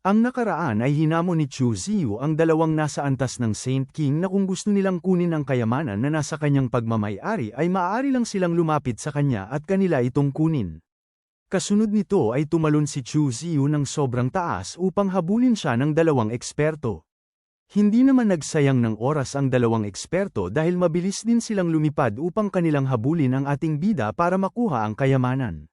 Ang nakaraan ay hinamon ni Chu Ziyu ang dalawang nasa antas ng Saint King na kung gusto nilang kunin ang kayamanan na nasa kanyang pagmamay-ari ay maaari lang silang lumapit sa kanya at kanila itong kunin. Kasunod nito ay tumalon si Chu Ziyu ng sobrang taas upang habulin siya ng dalawang eksperto. Hindi naman nagsayang ng oras ang dalawang eksperto dahil mabilis din silang lumipad upang kanilang habulin ang ating bida para makuha ang kayamanan.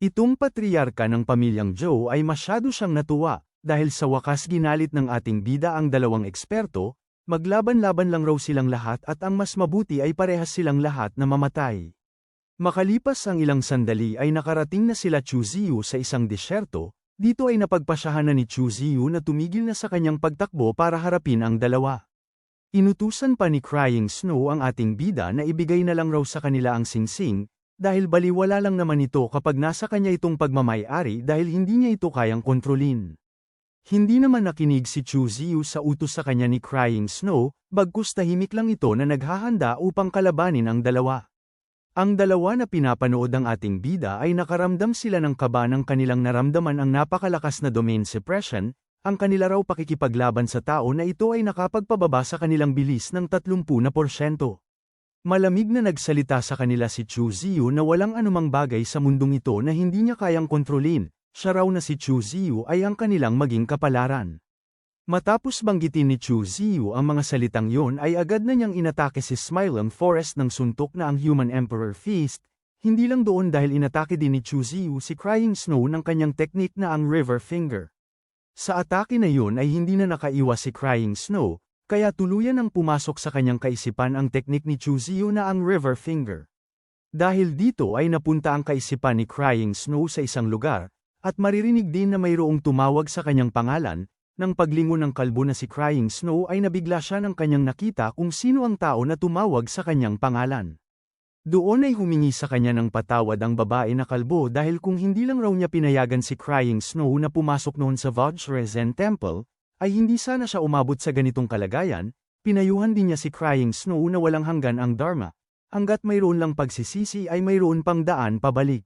Itong patriarka ng pamilyang Zhou ay masyado siyang natuwa, dahil sa wakas ginalit ng ating bida ang dalawang eksperto, maglaban-laban lang raw silang lahat at ang mas mabuti ay parehas silang lahat na mamatay. Makalipas ang ilang sandali ay nakarating na sila Chu Ziyu sa isang disyerto, dito ay napagpasyahan na ni Chu Ziyu na tumigil na sa kanyang pagtakbo para harapin ang dalawa. Inutusan pa ni Crying Snow ang ating bida na ibigay na lang raw sa kanila ang singsing, dahil baliwala lang naman ito kapag nasa kanya itong pagmamay-ari dahil hindi niya ito kayang kontrolin. Hindi naman nakinig si Chu Ziyu sa utos sa kanya ni Crying Snow, bagkus tahimik lang ito na naghahanda upang kalabanin ang dalawa. Ang dalawa na pinapanood ng ating bida ay nakaramdam sila ng kaba ng kanilang naramdaman ang napakalakas na domain suppression, ang kanila raw pakikipaglaban sa tao na ito ay nakapagpababa sa kanilang bilis ng 30%. Malamig na nagsalita sa kanila si Chu Ziyu na walang anumang bagay sa mundong ito na hindi niya kayang kontrolin. Siya raw na si Chu Ziyu ay ang kanilang maging kapalaran. Matapos banggitin ni Chu Ziyu ang mga salitang yon ay agad na niyang inatake si Smiling Forest ng suntok na ang Human Emperor Feast, hindi lang doon dahil inatake din ni Chu Ziyu si Crying Snow ng kanyang teknik na ang River Finger. Sa atake na yon ay hindi na nakaiwas si Crying Snow, kaya tuluyan ang pumasok sa kanyang kaisipan ang teknik ni Chu Ziyu na ang River Finger. Dahil dito ay napunta ang kaisipan ni Crying Snow sa isang lugar, at maririnig din na mayroong tumawag sa kanyang pangalan, nang paglingon ng kalbo na si Crying Snow ay nabigla siya ng kanyang nakita kung sino ang tao na tumawag sa kanyang pangalan. Doon ay humingi sa kanya ng patawad ang babae na kalbo dahil kung hindi lang raw niya pinayagan si Crying Snow na pumasok noon sa Vajrasen Temple, ay hindi sana siya umabot sa ganitong kalagayan, pinayuhan din niya si Crying Snow na walang hanggan ang Dharma, hanggat mayroon lang pagsisisi ay mayroon pang daan pabalik.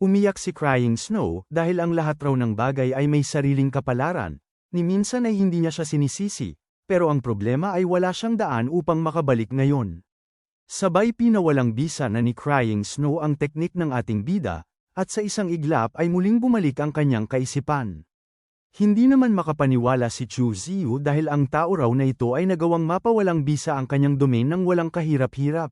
Umiyak si Crying Snow dahil ang lahat raw ng bagay ay may sariling kapalaran, ni minsan ay hindi niya siya sinisisi, pero ang problema ay wala siyang daan upang makabalik ngayon. Sabay pinawalang bisa na ni Crying Snow ang teknik ng ating bida, at sa isang iglap ay muling bumalik ang kanyang kaisipan. Hindi naman makapaniwala si Chu Ziyu dahil ang tao raw na ito ay nagawang mapawalang bisa ang kanyang domain ng walang kahirap-hirap.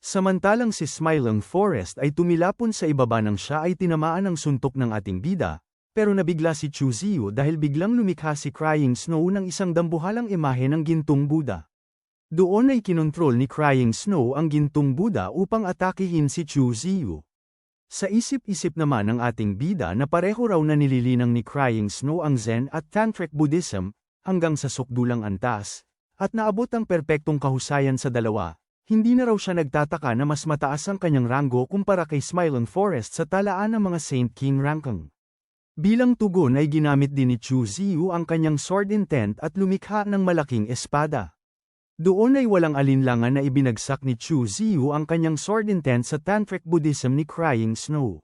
Samantalang si Smiling Forest ay tumilapon sa ibaba nang siya ay tinamaan ng suntok ng ating bida, pero nabigla si Chu Ziyu dahil biglang lumikha si Crying Snow ng isang dambuhalang imahe ng gintong Buddha. Doon ay kinontrol ni Crying Snow ang gintong Buddha upang atakihin si Chu Ziyu. Sa isip-isip naman ng ating bida na pareho raw na nililinang ni Crying Snow ang Zen at Tantric Buddhism, hanggang sa sukdulang antas, at naabot ang perpektong kahusayan sa dalawa. Hindi na raw siya nagtataka na mas mataas ang kanyang ranggo kumpara kay Smiling Forest sa talaan ng mga Saint King ranking. Bilang tugon ay ginamit din ni Chu Ziyu ang kanyang sword intent at lumikha ng malaking espada. Doon ay walang alinlangan na ibinagsak ni Chu Ziyu ang kanyang sword intent sa Tantric Buddhism ni Crying Snow.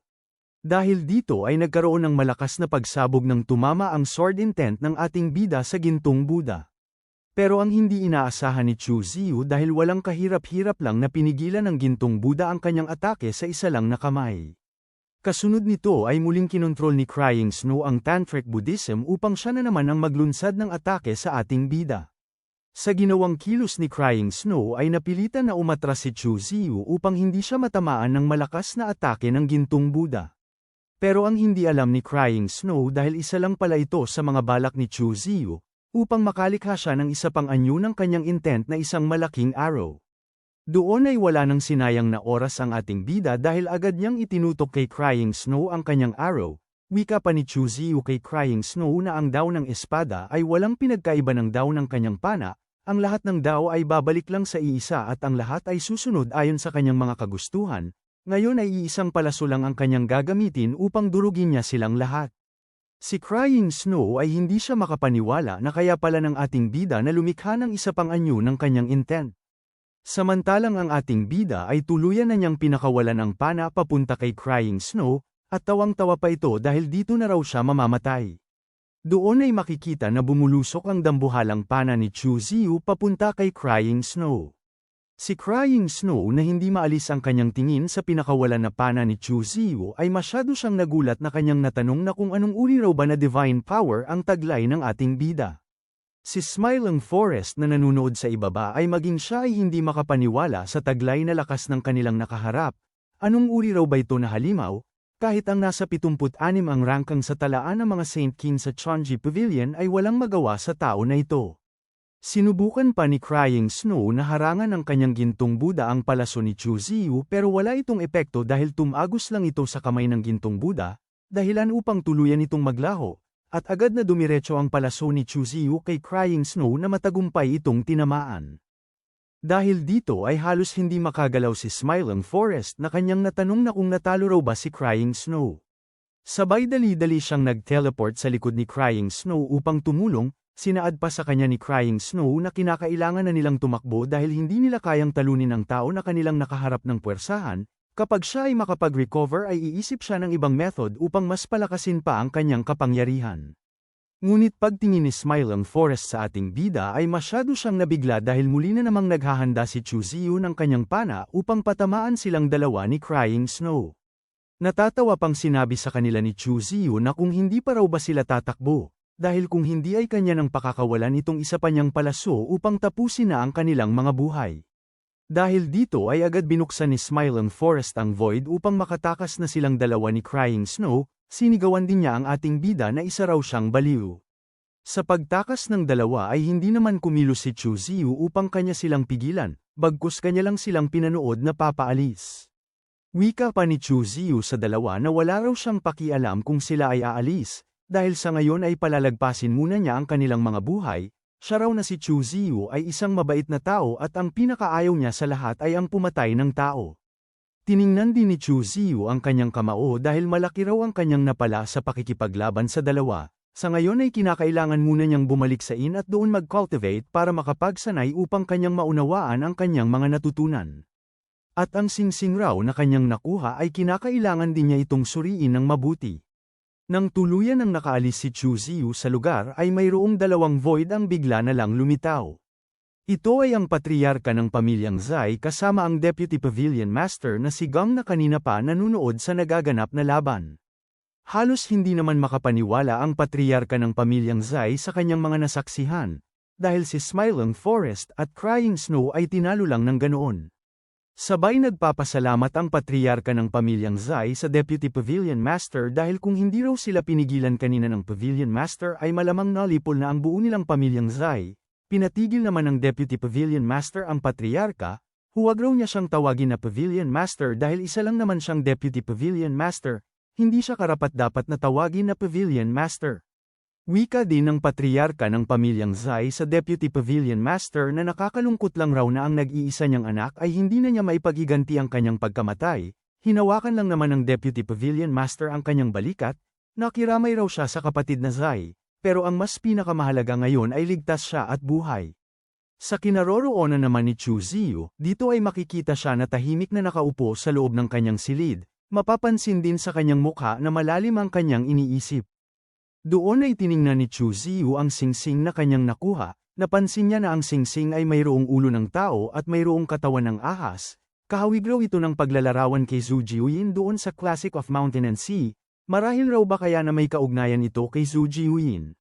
Dahil dito ay nagkaroon ng malakas na pagsabog ng tumama ang sword intent ng ating bida sa gintong Buddha. Pero ang hindi inaasahan ni Chu Ziyu dahil walang kahirap-hirap lang na pinigilan ng gintong Buddha ang kanyang atake sa isa lang na kamay. Kasunod nito ay muling kinontrol ni Crying Snow ang Tantric Buddhism upang siya na naman ang maglunsad ng atake sa ating bida. Sa ginawang kilos ni Crying Snow ay napilitan na umatras si Chu Ziyu upang hindi siya matamaan ng malakas na atake ng gintong Buddha. Pero ang hindi alam ni Crying Snow dahil isa lang pala ito sa mga balak ni Chu Ziyu, upang makalikha siya ng isa pang anyo ng kanyang intent na isang malaking arrow. Doon ay wala nang sinayang na oras ang ating bida dahil agad niyang itinutok kay Crying Snow ang kanyang arrow. Wika pa ni Chu Ziyu kay Crying Snow na ang daw ng espada ay walang pinagkaiba ng daw ng kanyang pana, ang lahat ng daw ay babalik lang sa iisa at ang lahat ay susunod ayon sa kanyang mga kagustuhan. Ngayon ay iisang palaso lang ang kanyang gagamitin upang durugin niya silang lahat. Si Crying Snow ay hindi siya makapaniwala na kaya pala ng ating bida na lumikha ng isa pang anyo ng kanyang intent. Samantalang ang ating bida ay tuluyan na niyang pinakawalan ng pana papunta kay Crying Snow, at tawang-tawa pa ito dahil dito na raw siya mamamatay. Doon ay makikita na bumulusok ang dambuhalang pana ni Chu Ziyu papunta kay Crying Snow. Si Crying Snow na hindi maalis ang kanyang tingin sa pinakawalan na pana ni Chu Ziyu ay masyado siyang nagulat na kanyang natanong na kung anong uri raw ba na divine power ang taglay ng ating bida. Si Smiling Forest na nanunood sa ibaba ay maging siya ay hindi makapaniwala sa taglay na lakas ng kanilang nakaharap. Anong uri raw ba ito na halimaw? Kahit ang nasa 76 ang rangkang sa talaan ng mga Saint King sa Chonji Pavilion ay walang magawa sa tao na ito. Sinubukan pa ni Crying Snow na harangan ng kanyang gintong Buddha ang palaso ni Chu Ziyu pero wala itong epekto dahil tumagos lang ito sa kamay ng gintong Buddha, dahilan upang tuluyan itong maglaho, at agad na dumiretso ang palaso ni Chu Ziyu kay Crying Snow na matagumpay itong tinamaan. Dahil dito ay halos hindi makagalaw si Smiling Forest na kanyang natanong na kung natalo raw ba si Crying Snow. Sabay dali-dali siyang nag-teleport sa likod ni Crying Snow upang tumulong. Sinaad pa sa kanya ni Crying Snow na kinakailangan na nilang tumakbo dahil hindi nila kayang talunin ang tao na kanilang nakaharap ng puwersahan, kapag siya ay makapag-recover ay iisip siya ng ibang method upang mas palakasin pa ang kanyang kapangyarihan. Ngunit pagtingin ni Smiling Forest sa ating bida ay masyado siyang nabigla dahil muli na namang naghahanda si Chu Ziyu ng kanyang pana upang patamaan silang dalawa ni Crying Snow. Natatawa pang sinabi sa kanila ni Chu Ziyu na kung hindi pa raw ba sila tatakbo. Dahil kung hindi ay kanya nang pakakawalan itong isa pa niyang palaso upang tapusin na ang kanilang mga buhay. Dahil dito ay agad binuksan ni Smiling Forest ang void upang makatakas na silang dalawa ni Crying Snow, sinigawan din niya ang ating bida na isa raw siyang baliw. Sa pagtakas ng dalawa ay hindi naman kumilos si Chu Ziyu upang kanya silang pigilan, bagkus kanya lang silang pinanood na papaalis. Wika pa ni Chu Ziyu sa dalawa na wala raw siyang pakialam kung sila ay aalis. Dahil sa ngayon ay palalagpasin muna niya ang kanilang mga buhay, siya raw na si Chu Ziyu ay isang mabait na tao at ang pinakaayaw niya sa lahat ay ang pumatay ng tao. Tiningnan din ni Chu Ziyu ang kanyang kamao dahil malaki raw ang kanyang napala sa pakikipaglaban sa dalawa, sa ngayon ay kinakailangan muna niyang bumalik sa inn at doon mag-cultivate para makapagsanay upang kanyang maunawaan ang kanyang mga natutunan. At ang singsing raw na kanyang nakuha ay kinakailangan din niya itong suriin ng mabuti. Nang tuluyan ang nakaalis si Chu Ziyu sa lugar ay mayroong dalawang void ang bigla na lang lumitaw. Ito ay ang patriarka ng pamilyang Zai kasama ang Deputy Pavilion Master na si Gong na kanina pa nanunood sa nagaganap na laban. Halos hindi naman makapaniwala ang patriarka ng pamilyang Zai sa kanyang mga nasaksihan, dahil si Smiling Forest at Crying Snow ay tinalo lang ng ganoon. Sabay nagpapasalamat ang patriarka ng pamilyang Zai sa Deputy Pavilion Master dahil kung hindi raw sila pinigilan kanina ng Pavilion Master ay malamang nalipol na ang buo nilang pamilyang Zai. Pinatigil naman ng Deputy Pavilion Master ang patriarka, huwag raw niya siyang tawagin na Pavilion Master dahil isa lang naman siyang Deputy Pavilion Master, hindi siya karapat-dapat na tawagin na Pavilion Master. Wika din ng patriarka ng pamilyang Zai sa Deputy Pavilion Master na nakakalungkot lang raw na ang nag-iisa niyang anak ay hindi na niya maipagiganti ang kanyang pagkamatay, hinawakan lang naman ng Deputy Pavilion Master ang kanyang balikat, nakiramay raw siya sa kapatid na Zai, pero ang mas pinakamahalaga ngayon ay ligtas siya at buhay. Sa kinaroroonan naman ni Chu Ziyu, dito ay makikita siya na tahimik na nakaupo sa loob ng kanyang silid, mapapansin din sa kanyang mukha na malalim ang kanyang iniisip. Doon ay tiningnan ni Chu Ziyu ang singsing na kanyang nakuha, napansin niya na ang singsing ay mayroong ulo ng tao at mayroong katawan ng ahas, kahawig raw ito ng paglalarawan kay Zhu Jiuyin doon sa Classic of Mountain and Sea, marahil raw ba kaya na may kaugnayan ito kay Zhu Jiuyin.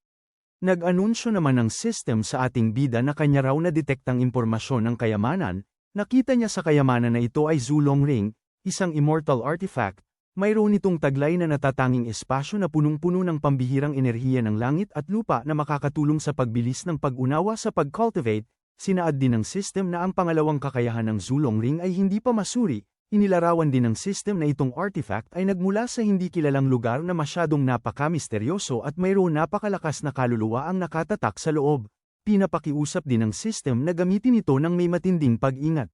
Nag-anunsyo naman ng system sa ating bida na kanya raw na-detektang impormasyon ng kayamanan, nakita niya sa kayamanan na ito ay Zulong Ring, isang immortal artifact. Mayroon itong taglay na natatanging espasyo na punong-puno ng pambihirang enerhiya ng langit at lupa na makakatulong sa pagbilis ng pag-unawa sa pag-cultivate. Sinaad din ng system na ang pangalawang kakayahan ng Zulong Ring ay hindi pa masuri. Inilarawan din ng system na itong artifact ay nagmula sa hindi kilalang lugar na masyadong napaka-misteryoso at mayroon napakalakas na kaluluwa ang nakatatak sa loob. Pinapakiusap din ng system na gamitin ito ng may matinding pag-ingat.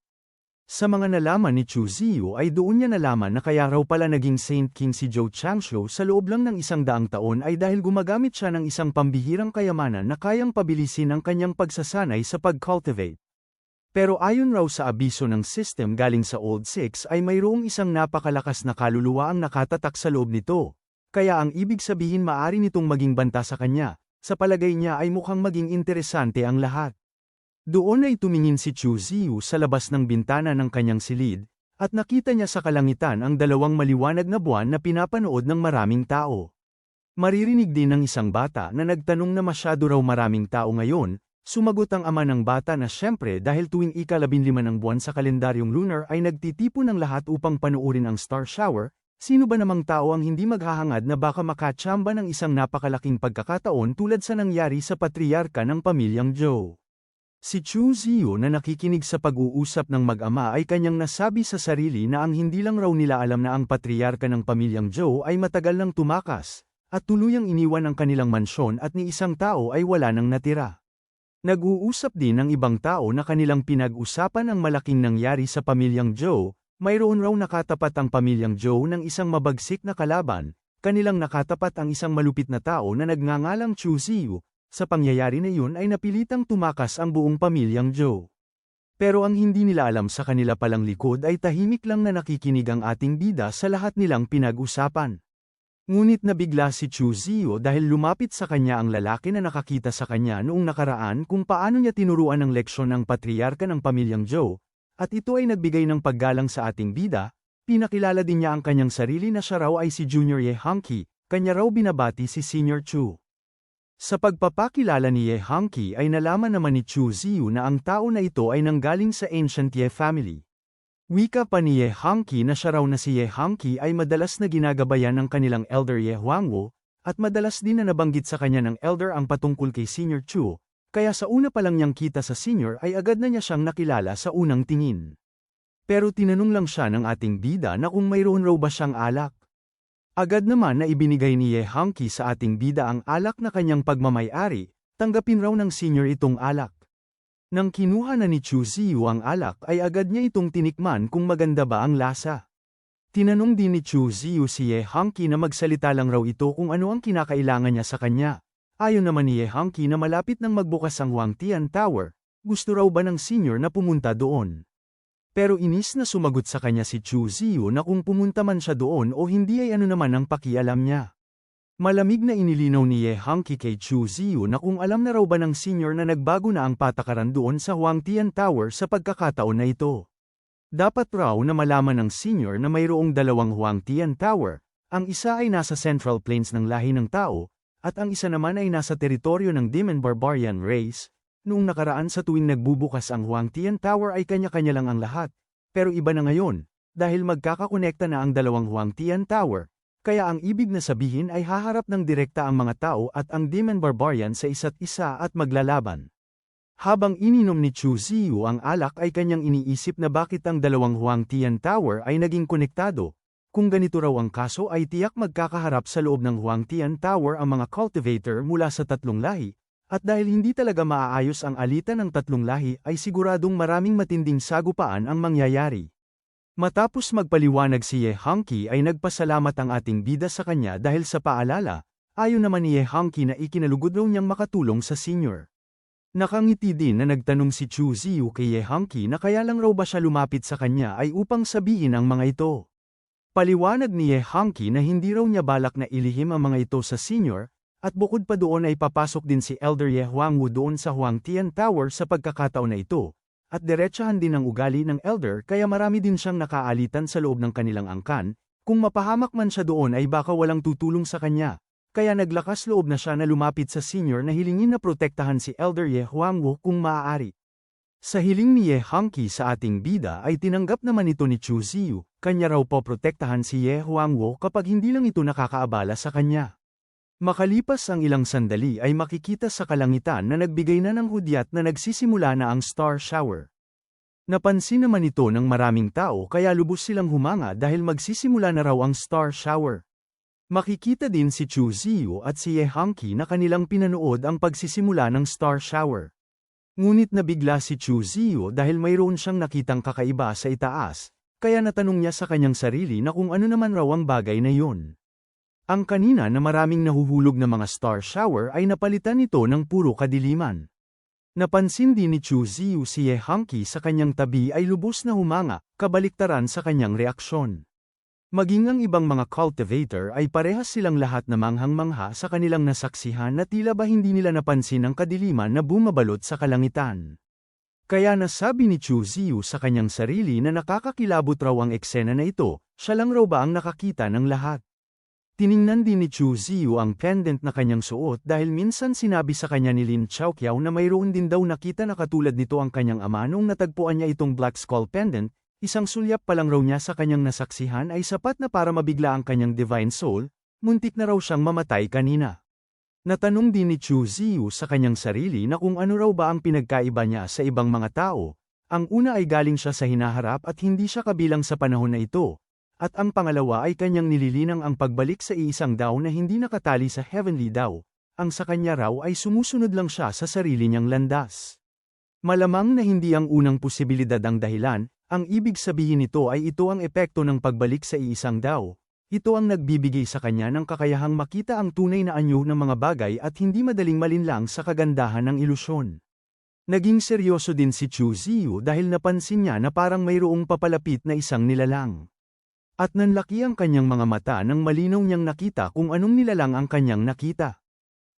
Sa mga nalaman ni Chu Ziyu ay doon niya nalaman na kaya raw pala naging Saint King si Zhou Changshou sa loob lang ng 100 taon ay dahil gumagamit siya ng isang pambihirang kayamanan na kayang pabilisin ang kanyang pagsasanay sa pag-cultivate. Pero ayon raw sa abiso ng system galing sa Old Six ay mayroong isang napakalakas na kaluluwa ang nakatatak sa loob nito, kaya ang ibig sabihin maaari nitong maging banta sa kanya, Sa palagay niya ay mukhang maging interesante ang lahat. Doon ay tumingin si Chu Ziyu sa labas ng bintana ng kanyang silid, at nakita niya sa kalangitan ang dalawang maliwanag na buwan na pinapanood ng maraming tao. Maririnig din ng isang bata na nagtanong na masyado raw maraming tao ngayon. Sumagot ang ama ng bata na siyempre dahil tuwing ika-15 ng buwan sa kalendaryong lunar ay nagtitipon ng lahat upang panuorin ang star shower, sino ba namang tao ang hindi maghahangad na baka makatsamba ng isang napakalaking pagkakataon tulad sa nangyari sa patriarka ng pamilyang Zhou. Si Chu Ziyu na nakikinig sa pag-uusap ng mag-ama ay kanyang nasabi sa sarili na ang hindi lang raw nila alam na ang patriarka ng pamilyang Zhou ay matagal nang tumakas, at tuluyang iniwan ang kanilang mansyon at ni isang tao ay wala nang natira. Nag-uusap din ng ibang tao na kanilang pinag-usapan ang malaking nangyari sa pamilyang Zhou, mayroon raw nakatapat ang pamilyang Zhou ng isang mabagsik na kalaban, kanilang nakatapat ang isang malupit na tao na nagngangalang Chu Ziyu, sa pangyayari na iyon ay napilitang tumakas ang buong pamilyang Zhou. Pero ang hindi nila alam sa kanila palang likod ay tahimik lang na nakikinig ang ating bida sa lahat nilang pinag-usapan. Ngunit nabigla si Chu Ziyu dahil lumapit sa kanya ang lalaki na nakakita sa kanya noong nakaraan kung paano niya tinuruan ng leksyon ang patriarka ng pamilyang Zhou, at ito ay nagbigay ng paggalang sa ating bida. Pinakilala din niya ang kanyang sarili na siya raw ay si Junior Ye Hangqi, kanya raw binabati si Senior Chu. Sa pagpapakilala ni Ye Hangqi ay nalaman naman ni Chu Ziyu na ang tao na ito ay nanggaling sa ancient Ye family. Wika pa ni Ye Hangqi na siya raw na si Ye Hangqi ay madalas na ginagabayan ng kanilang elder Ye Huangwu, at madalas din na nabanggit sa kanya ng elder ang patungkol kay Senior Chu, kaya sa una pa lang niyang kita sa senior ay agad na niya siyang nakilala sa unang tingin. Pero tinanong lang siya ng ating bida na kung mayroon raw ba siyang alak. Agad naman na ibinigay ni Ye Hangqi sa ating bida ang alak na kanyang pagmamay-ari, tanggapin raw ng senior itong alak. Nang kinuha na ni Chu Ziyu ang alak ay agad niya itong tinikman kung maganda ba ang lasa. Tinanong din ni Chu Ziyu si Ye Hangqi na magsalita lang raw ito kung ano ang kinakailangan niya sa kanya. Ayon naman ni Ye Hangqi na malapit nang magbukas ang Huangtian Tower, gusto raw ba ng senior na pumunta doon. Pero inis na sumagot sa kanya si Chu Ziyu na kung pumunta man siya doon o hindi ay ano naman ang pakialam niya. Malamig na inilinaw ni Ye Hangqi kay Chu Ziyu na kung alam na raw ba ng senior na nagbago na ang patakaran doon sa Huangtian Tower sa pagkakataon na ito. Dapat raw na malaman ng senior na mayroong dalawang Huangtian Tower, ang isa ay nasa Central Plains ng lahi ng tao, at ang isa naman ay nasa teritoryo ng Demon Barbarian race. Noong nakaraan sa tuwing nagbubukas ang Huangtian Tower ay kanya-kanya lang ang lahat, pero iba na ngayon, dahil magkakakonekta na ang dalawang Huangtian Tower. Kaya ang ibig na sabihin ay haharap ng direkta ang mga tao at ang Demon Barbarian sa isa't isa at maglalaban. Habang ininom ni Chu Ziyu ang alak ay kanyang iniisip na bakit ang dalawang Huangtian Tower ay naging konektado. Kung ganito raw ang kaso ay tiyak magkakaharap sa loob ng Huangtian Tower ang mga cultivator mula sa tatlong lahi, at dahil hindi talaga maaayos ang alitan ng tatlong lahi ay siguradong maraming matinding sagupaan ang mangyayari. Matapos magpaliwanag si Ye Hangqi ay nagpasalamat ang ating bida sa kanya dahil sa paalala, ayon naman ni Ye Hangqi na ikinalugod raw niyang makatulong sa senior. Nakangiti din na nagtanong si Chu Ziyu kay Ye Hangqi na kaya lang raw ba siya lumapit sa kanya ay upang sabihin ang mga ito. Paliwanag ni Ye Hangqi na hindi raw niya balak na ilihim ang mga ito sa senior, at bukod pa doon ay papasok din si Elder Ye Huangwu doon sa Huangtian Tower sa pagkakataon na ito. At diretsahan din ang ugali ng elder kaya marami din siyang nakaalitan sa loob ng kanilang angkan, kung mapahamak man siya doon ay baka walang tutulong sa kanya, kaya naglakas loob na siya na lumapit sa senior na hilingin na protektahan si Elder Ye Huangwu kung maaari. Sa hiling ni Ye Hangqi sa ating bida ay tinanggap naman ito ni Chu Ziyu, kanya raw po protektahan si Ye Huangwu kapag hindi lang ito nakakaabala sa kanya. Makalipas ang ilang sandali ay makikita sa kalangitan na nagbigay na ng hudyat na nagsisimula na ang star shower. Napansin naman ito ng maraming tao kaya lubos silang humanga dahil magsisimula na raw ang star shower. Makikita din si Chu Ziyu at si Ye Hangqi na kanilang pinanood ang pagsisimula ng star shower. Ngunit nabigla si Chu Ziyu dahil mayroon siyang nakitang kakaiba sa itaas, kaya natanong niya sa kanyang sarili na kung ano naman raw ang bagay na yun. Ang kanina na maraming nahuhulog na mga star shower ay napalitan ito ng puro kadiliman. Napansin din ni Chu Ziyu si Ye Hangqi sa kanyang tabi ay lubos na humanga, kabaliktaran sa kanyang reaksyon. Maging ang ibang mga cultivator ay parehas silang lahat na manghang-mangha sa kanilang nasaksihan na tila ba hindi nila napansin ang kadiliman na bumabalot sa kalangitan. Kaya nasabi ni Chu Ziyu sa kanyang sarili na nakakakilabot raw ang eksena na ito, siya lang raw ba ang nakakita ng lahat. Tiningnan din ni Chu Ziyu ang pendant na kanyang suot dahil minsan sinabi sa kanya ni Lin Chaoqiao na mayroon din daw nakita na katulad nito ang kanyang ama nung natagpuan niya itong Black Skull pendant. Isang sulyap pa lang raw niya sa kanyang nasaksihan ay sapat na para mabigla ang kanyang divine soul, muntik na raw siyang mamatay kanina. Natanong din ni Chu Ziyu sa kanyang sarili na kung ano raw ba ang pinagkaiba niya sa ibang mga tao. Ang una ay galing siya sa hinaharap at hindi siya kabilang sa panahon na ito, at ang pangalawa ay kanyang nililinang ang pagbalik sa iisang Dao na hindi nakatali sa Heavenly Dao. Ang sa kanya raw ay sumusunod lang siya sa sarili niyang landas. Malamang na hindi ang unang posibilidad ang dahilan. Ang ibig sabihin nito ay ito ang epekto ng pagbalik sa iisang Dao. Ito ang nagbibigay sa kanya ng kakayahang makita ang tunay na anyo ng mga bagay at hindi madaling malinlang sa kagandahan ng ilusyon. Naging seryoso din si Chu Ziyu dahil napansin niya na parang mayroong papalapit na isang nilalang. At nanlaki ang kanyang mga mata nang malinaw niyang nakita kung anong nilalang ang kanyang nakita.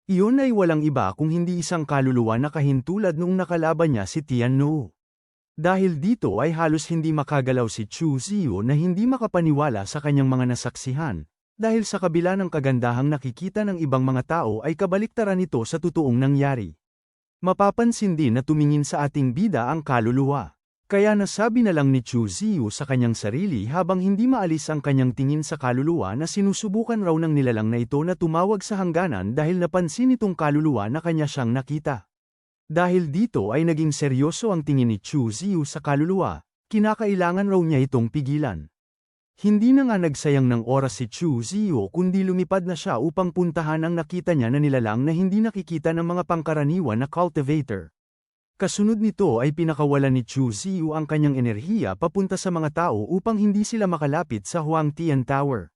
Iyon ay walang iba kung hindi isang kaluluwa na kahintulad noong nakalaban niya si Tian Nu. Dahil dito ay halos hindi makagalaw si Chu Ziyu na hindi makapaniwala sa kanyang mga nasaksihan, dahil sa kabila ng kagandahang nakikita ng ibang mga tao ay kabaliktaran nito sa totoong nangyari. Mapapansin din na tumingin sa ating bida ang kaluluwa. Kaya nasabi na lang ni Chu Ziyu sa kanyang sarili habang hindi maalis ang kanyang tingin sa kaluluwa na sinusubukan raw ng nilalang na ito na tumawag sa hangganan dahil napansin itong kaluluwa na kanya siyang nakita. Dahil dito ay naging seryoso ang tingin ni Chu Ziyu sa kaluluwa, kinakailangan raw niya itong pigilan. Hindi na nga nagsayang ng oras si Chu Ziyu kundi lumipad na siya upang puntahan ang nakita niya na nilalang na hindi nakikita ng mga pangkaraniwan na cultivator. Kasunod nito ay pinakawalan ni Chu Ziyu ang kanyang enerhiya papunta sa mga tao upang hindi sila makalapit sa Huangtian Tower.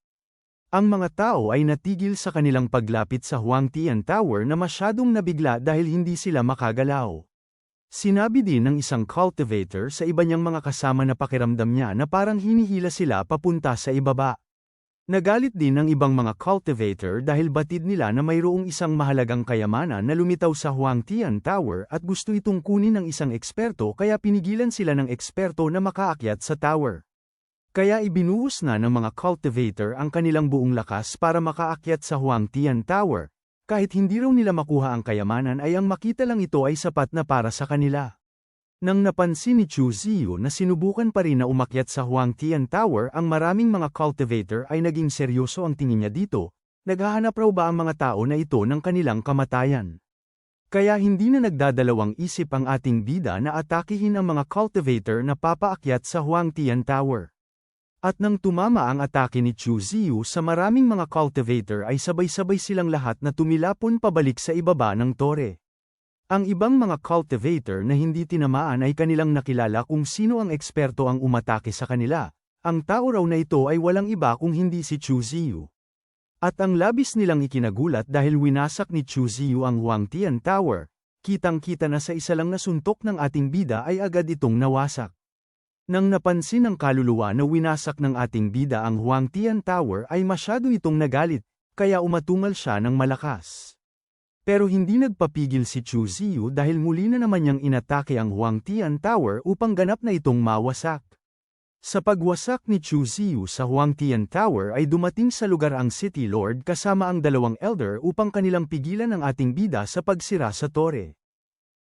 Ang mga tao ay natigil sa kanilang paglapit sa Huangtian Tower na masyadong nabigla dahil hindi sila makagalaw. Sinabi din ng isang cultivator sa iba niyang mga kasama na pakiramdam niya na parang hinihila sila papunta sa ibaba. Nagalit din ng ibang mga cultivator dahil batid nila na mayroong isang mahalagang kayamanan na lumitaw sa Huangtian Tower at gusto itong kunin ng isang eksperto kaya pinigilan sila ng eksperto na makaakyat sa tower. Kaya ibinuhos na ng mga cultivator ang kanilang buong lakas para makaakyat sa Huangtian Tower. Kahit hindi raw nila makuha ang kayamanan ay ang makita lang ito ay sapat na para sa kanila. Nang napansin ni Chu Ziyu na sinubukan pa rin na umakyat sa Huangtian Tower ang maraming mga cultivator ay naging seryoso ang tingin niya dito, naghahanap raw ba ang mga tao na ito ng kanilang kamatayan. Kaya hindi na nagdadalawang isip ang ating bida na atakihin ang mga cultivator na papaakyat sa Huangtian Tower. At nang tumama ang atake ni Chu Ziyu sa maraming mga cultivator ay sabay-sabay silang lahat na tumilapon pabalik sa ibaba ng tore. Ang ibang mga cultivator na hindi tinamaan ay kanilang nakilala kung sino ang eksperto ang umatake sa kanila. Ang tao raw na ito ay walang iba kung hindi si Chu Ziyu. At ang labis nilang ikinagulat dahil winasak ni Chu Ziyu ang Huangtian Tower. Kitang-kita na sa isa lang na suntok ng ating bida ay agad itong nawasak. Nang napansin ng kaluluwa na winasak ng ating bida ang Huangtian Tower ay masyado itong nagalit, kaya umatungal siya ng malakas. Pero hindi nagpapigil si Chu Ziyu dahil muli na naman niyang inatake ang Huangtian Tower upang ganap na itong mawasak. Sa pagwasak ni Chu Ziyu sa Huangtian Tower ay dumating sa lugar ang City Lord kasama ang dalawang elder upang kanilang pigilan ang ating bida sa pagsira sa tore.